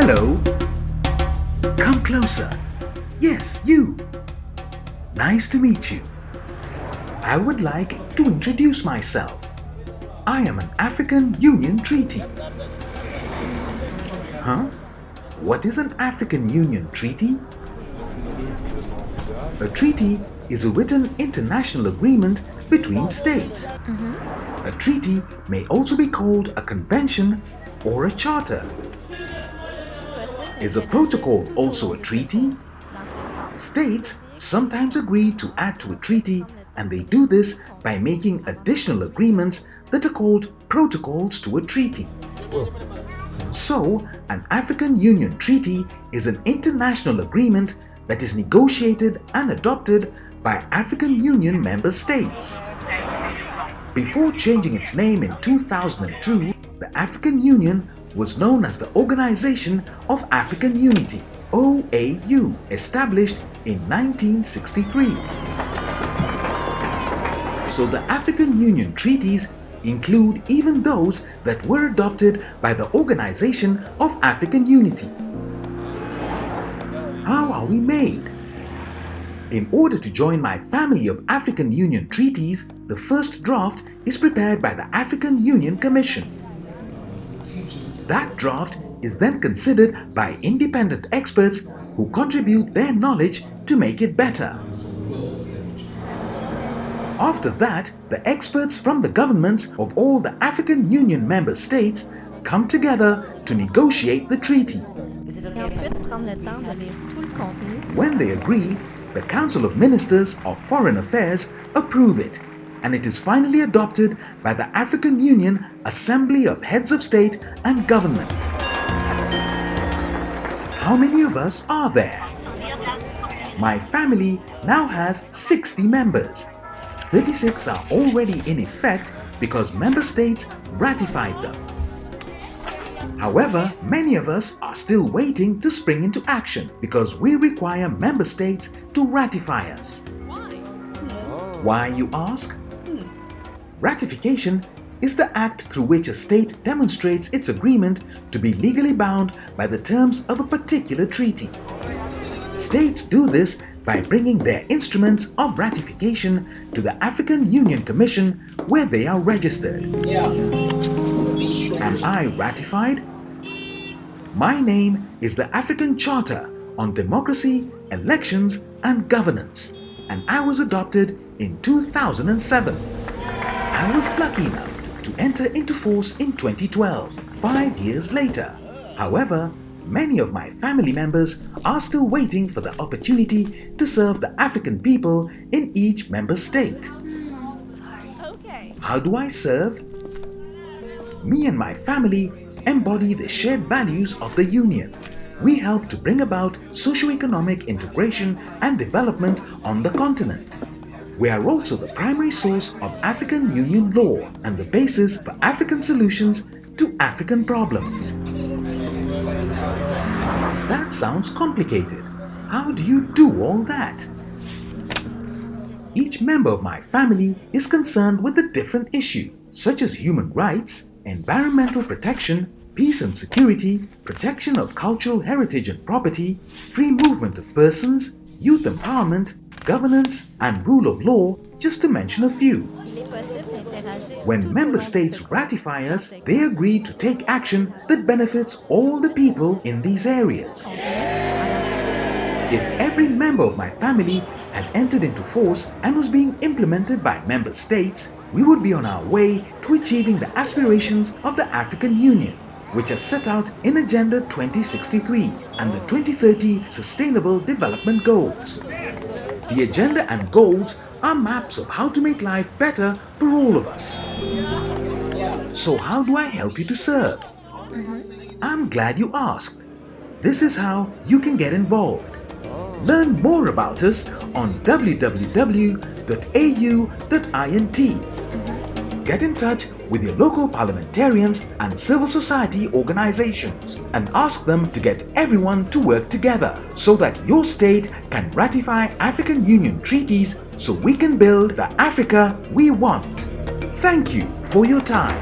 Hello. Come closer. Yes, you. Nice to meet you. I would like to introduce myself. I am an African Union Treaty. Huh? What is an African Union Treaty? A treaty is a written international agreement between states. A treaty may also be called a convention or a charter. Is a protocol also a treaty? States sometimes agree to add to a treaty, and they do this by making additional agreements that are called protocols to a treaty. So, an African Union Treaty is an international agreement that is negotiated and adopted by African Union member states. Before changing its name in 2002, the African Union was known as the Organization of African Unity, OAU, established in 1963. So the African Union treaties include even those that were adopted by the Organization of African Unity. How are we made? In order to join my family of African Union treaties, the first draft is prepared by the African Union Commission. That draft is then considered by independent experts who contribute their knowledge to make it better. After that, the experts from the governments of all the African Union member states come together to negotiate the treaty. When they agree, the Council of Ministers of Foreign Affairs approve it, and it is finally adopted by the African Union Assembly of Heads of State and Government. How many of us are there? My family now has 60 members. 36 are already in effect because member states ratified them. However, many of us are still waiting to spring into action because we require member states to ratify us. Why, you ask? Ratification is the act through which a state demonstrates its agreement to be legally bound by the terms of a particular treaty. States do this by bringing their instruments of ratification to the African Union Commission where they are registered. Am I ratified? My name is the African Charter on Democracy, Elections and Governance, and I was adopted in 2007. I was lucky enough to enter into force in 2012, 5 years later. However, many of my family members are still waiting for the opportunity to serve the African people in each member state. How do I serve? Me and my family embody the shared values of the Union. We help to bring about socio-economic integration and development on the continent. We are also the primary source of African Union law and the basis for African solutions to African problems. That sounds complicated. How do you do all that? Each member of my family is concerned with a different issue, such as human rights, environmental protection, peace and security, protection of cultural heritage and property, free movement of persons, youth empowerment, governance, and rule of law, just to mention a few. When member states ratify us, they agree to take action that benefits all the people in these areas. If every member of my family had entered into force and was being implemented by member states, we would be on our way to achieving the aspirations of the African Union, which are set out in Agenda 2063 and the 2030 Sustainable Development Goals. The agenda and goals are maps of how to make life better for all of us. So how do I help you to serve? I'm glad you asked. This is how you can get involved. Learn more about us on www.au.int. Get in touch with your local parliamentarians and civil society organizations and ask them to get everyone to work together so that your state can ratify African Union treaties so we can build the Africa we want. Thank you for your time.